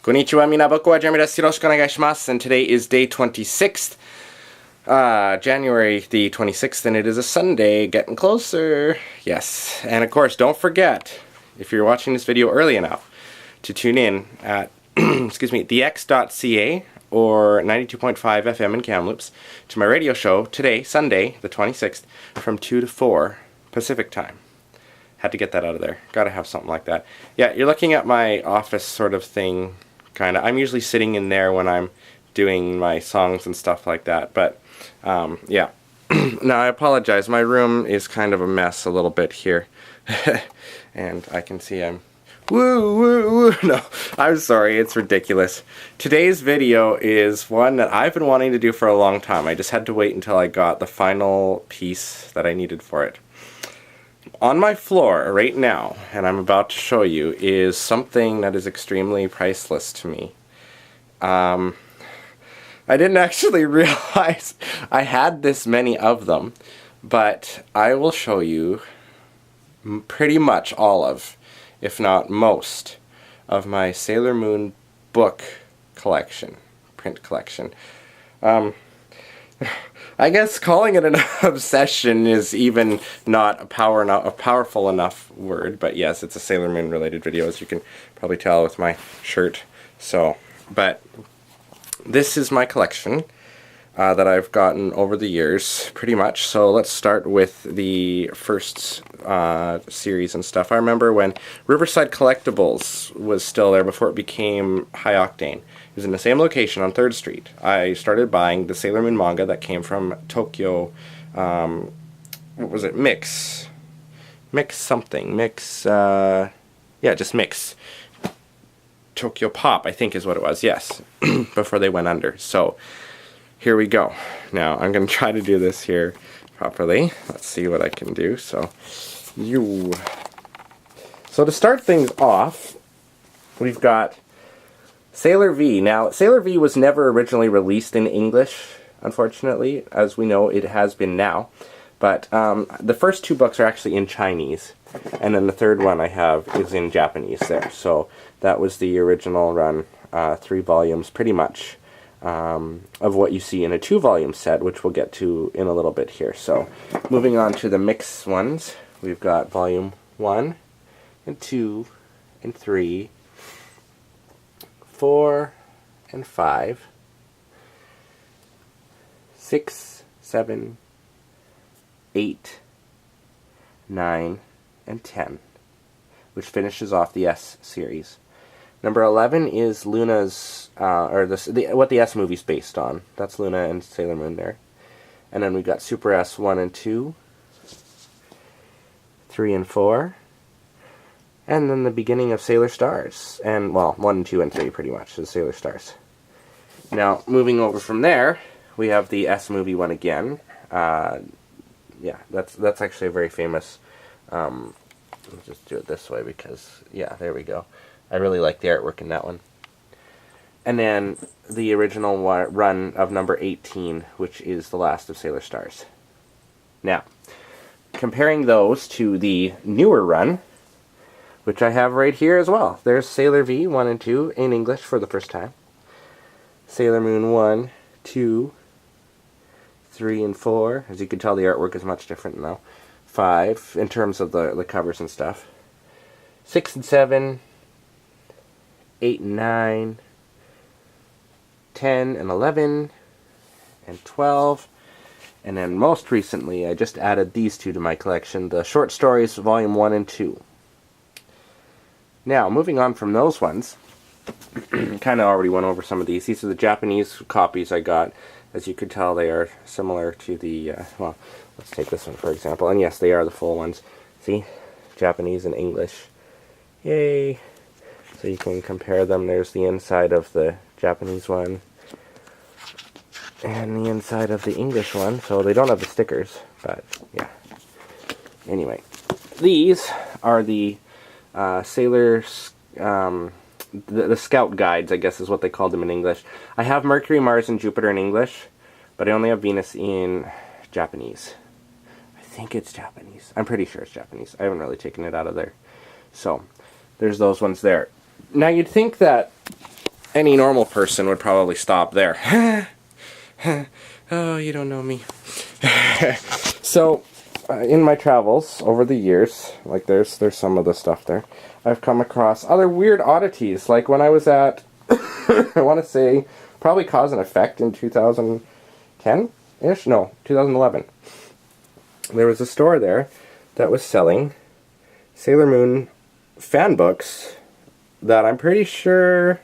Konnichiwa, minaboku wa Jeremy desu. Yoroshiku onegaishimasu. And today is day 26th, January the 26th, and it is a Sunday, getting closer. Yes, and of course, don't forget, if you're watching this video early enough, to tune in at, excuse me, thex.ca or 92.5 FM in Kamloops to my radio show today, Sunday, the 26th, from 2 to 4 Pacific time. Had to get that out of there. Gotta have something like that. Yeah, you're looking at my office sort of thing, kind of. I'm usually sitting in there when I'm doing my songs and stuff like that, but yeah. Now, I apologize. My room is kind of a mess a little bit here. And I can see I'm... Woo, woo, woo. No, I'm sorry. It's ridiculous. Today's video is one that I've been wanting to do for a long time. I just had to wait until I got the final piece that I needed for it. On my floor right now, and I'm about to show you, is something that is extremely priceless to me. I didn't actually realize I had this many of them, but I will show you pretty much all of, if not most, of my Sailor Moon book collection, print collection. I guess calling it an obsession is even not a powerful enough word, but yes, it's a Sailor Moon related video, as you can probably tell with my shirt. So, but this is my collection that I've gotten over the years, pretty much. So let's start with the first series and stuff. I remember when Riverside Collectibles was still there before it became High Octane. It was in the same location on 3rd Street. I started buying the Sailor Moon manga that came from Tokyo, what was it, Mix something, yeah, just Mix. Tokyo Pop, I think is what it was, yes, before they went under. So, here we go. Now, I'm going to try to do this here properly. Let's see what I can do. So to start things off, we've got Sailor V. Now, Sailor V was never originally released in English, unfortunately. As we know, it has been now. But the first 2 books are actually in Chinese. And then the third one I have is in Japanese there. So that was the original run, 3 volumes, pretty much, of what you see in a 2-volume set, which we'll get to in a little bit here. So moving on to the mix ones, we've got volume 1 and 2 and 3, 4 and 5, 6, 7, 8, 9, and 10, which finishes off the S series. Number 11 is Luna's, what the S movie's based on. That's Luna and Sailor Moon there. And then we've got Super S 1 and 2, 3 and 4, and then the beginning of Sailor Stars. And, well, 1 and 2 and 3 pretty much is Sailor Stars. Now, moving over from there, we have the S movie one again. Yeah, that's actually a very famous, let's just do it this way because, yeah, there we go. I really like the artwork in that one. And then the original run of number 18, which is the last of Sailor Stars. Now, comparing those to the newer run, which I have right here as well. There's Sailor V 1 and 2 in English for the first time. Sailor Moon 1, 2, 3, and 4. As you can tell, the artwork is much different now. 5, in terms of the covers and stuff. 6 and 7, 8 and 9, 10 and 11, and 12. And then most recently, I just added these 2 to my collection, the short stories, volume 1 and 2. Now, moving on from those ones, kind of already went over some of these. These are the Japanese copies I got. As you could tell, they are similar to the, well, let's take this one for example. And yes, they are the full ones. See? Japanese and English. Yay! So you can compare them. There's the inside of the Japanese one and the inside of the English one. So they don't have the stickers, but yeah. Anyway, these are the Sailor's, the Scout Guides, I guess is what they called them in English. I have Mercury, Mars, and Jupiter in English, but I only have Venus in Japanese. I think it's Japanese. I'm pretty sure it's Japanese. I haven't really taken it out of there. So, there's those ones there. Now, you'd think that any normal person would probably stop there. Oh, you don't know me. So, in my travels over the years, like there's some of the stuff there, I've come across other weird oddities. Like when I was at, I want to say, probably Cause and Effect in 2010-ish? No, 2011. There was a store there that was selling Sailor Moon fan books that I'm pretty sure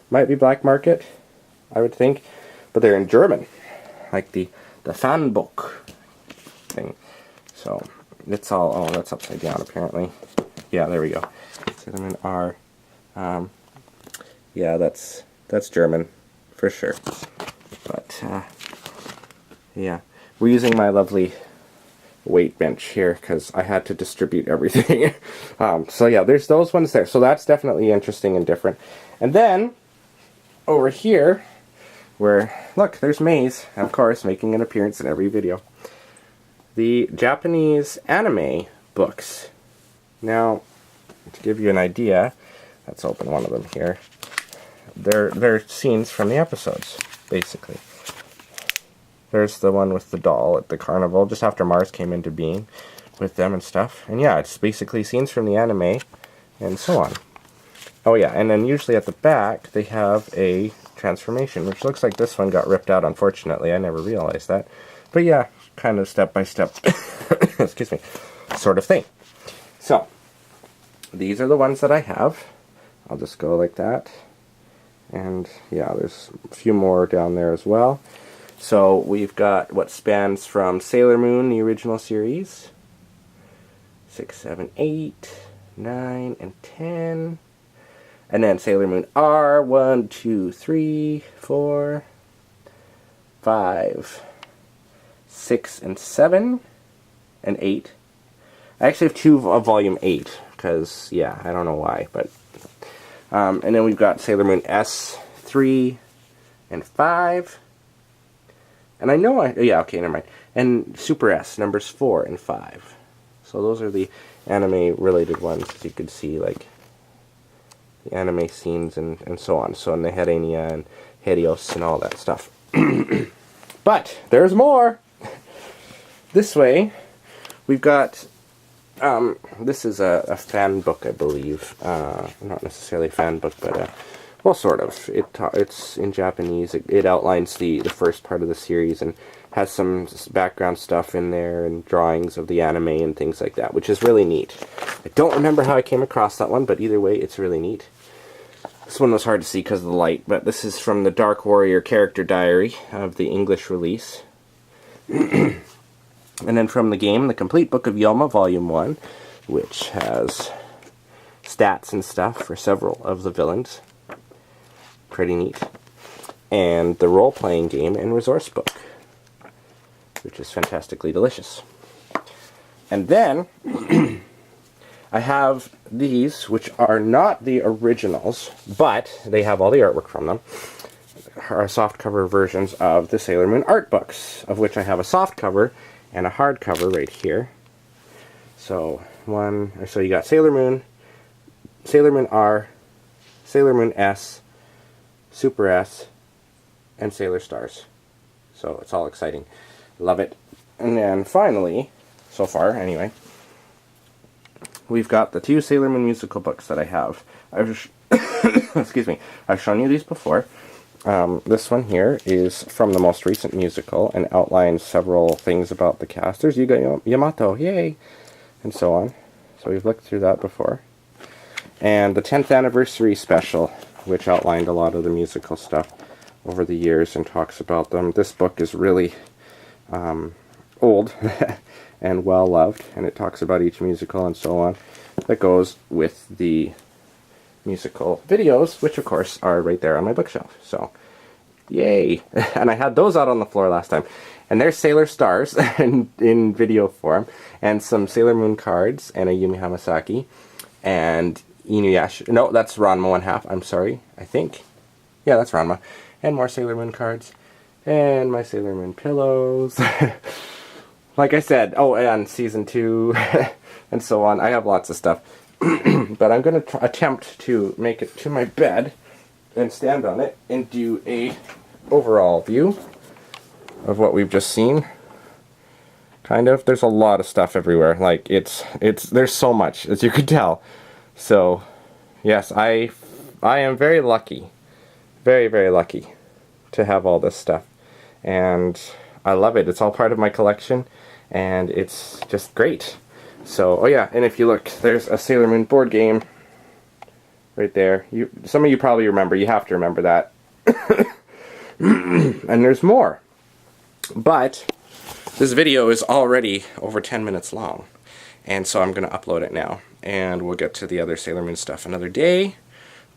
might be black market, I would think, but they're in German, like the fan book thing. So it's all, oh, that's upside down apparently. Yeah, there we go. Sailor Moon R. Yeah, that's German for sure. But yeah, we're using my lovely weight bench here because I had to distribute everything. So yeah, there's those ones there. So that's definitely interesting and different. And then over here, where look, there's Maze, of course, making an appearance in every video. The Japanese anime books. Now, to give you an idea, let's open one of them here. They're scenes from the episodes, basically. There's the one with the doll at the carnival, just after Mars came into being with them and stuff. And yeah, it's basically scenes from the anime and so on. Oh yeah, and then usually at the back they have a transformation, which looks like this one got ripped out, unfortunately. I never realized that. But yeah, kind of step-by-step, excuse me, sort of thing. So, these are the ones that I have. I'll just go like that. And yeah, there's a few more down there as well. So we've got what spans from Sailor Moon, the original series, 6, 7, 8, 9, and 10. And then Sailor Moon R, 1, 2, 3, 4, 5, 6, and 7, and 8. I actually have 2 of Volume 8, because, yeah, I don't know why, but... and then we've got Sailor Moon S, 3, and 5. And I know yeah, okay, never mind. And Super S, numbers 4 and 5. So those are the anime-related ones, as you could see, like, the anime scenes and so on. So, and the Herenia and Helios and all that stuff. But, there's more! This way, we've got, this is a fan book, I believe. Not necessarily a fan book, but, well, sort of. It's in Japanese. It outlines the first part of the series and has some background stuff in there and drawings of the anime and things like that, which is really neat. I don't remember how I came across that one, but either way, it's really neat. This one was hard to see because of the light, but this is from the Dark Warrior Character Diary of the English release. And then from the game, The Complete Book of Yoma, Volume 1, which has stats and stuff for several of the villains. Pretty neat. And the role-playing game and resource book, which is fantastically delicious. And then, I have these, which are not the originals, but they have all the artwork from them, are softcover versions of the Sailor Moon art books, of which I have a softcover and a hardcover right here. So, so you got Sailor Moon R, Sailor Moon S, Super S, and Sailor Stars. So it's all exciting. Love it. And then finally, so far anyway, we've got the 2 Sailor Moon musical books that I have. Excuse me. I've shown you these before. This one here is from the most recent musical and outlines several things about the cast. There's Yuga Yamato, yay! And so on. So we've looked through that before. And the 10th anniversary special, which outlined a lot of the musical stuff over the years and talks about them. This book is really old and well loved, and it talks about each musical and so on that goes with the musical videos, which of course are right there on my bookshelf. So, yay! And I had those out on the floor last time. And there's Sailor Stars in video form, and some Sailor Moon cards, and a Yumi Hamasaki, and Inuyasha. No, that's Ranma 1/2. I'm sorry. I think. Yeah, that's Ranma. And more Sailor Moon cards. And my Sailor Moon pillows. Like I said, oh, and Season 2, and so on. I have lots of stuff. But I'm going to attempt to make it to my bed and stand on it and do a overall view of what we've just seen. Kind of. There's a lot of stuff everywhere. Like there's so much, as you could tell. So yes, I am very lucky, very, very lucky to have all this stuff, and I love it. It's all part of my collection, and it's just great. So, oh yeah, and if you look, there's a Sailor Moon board game right there. Some of you probably remember. You have to remember that. And there's more. But this video is already over 10 minutes long, and so I'm going to upload it now. And we'll get to the other Sailor Moon stuff another day.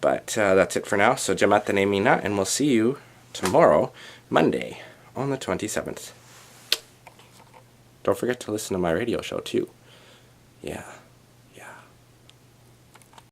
But that's it for now. So, Jamata ne mina, and we'll see you tomorrow, Monday, on the 27th. Don't forget to listen to my radio show, too. Yeah.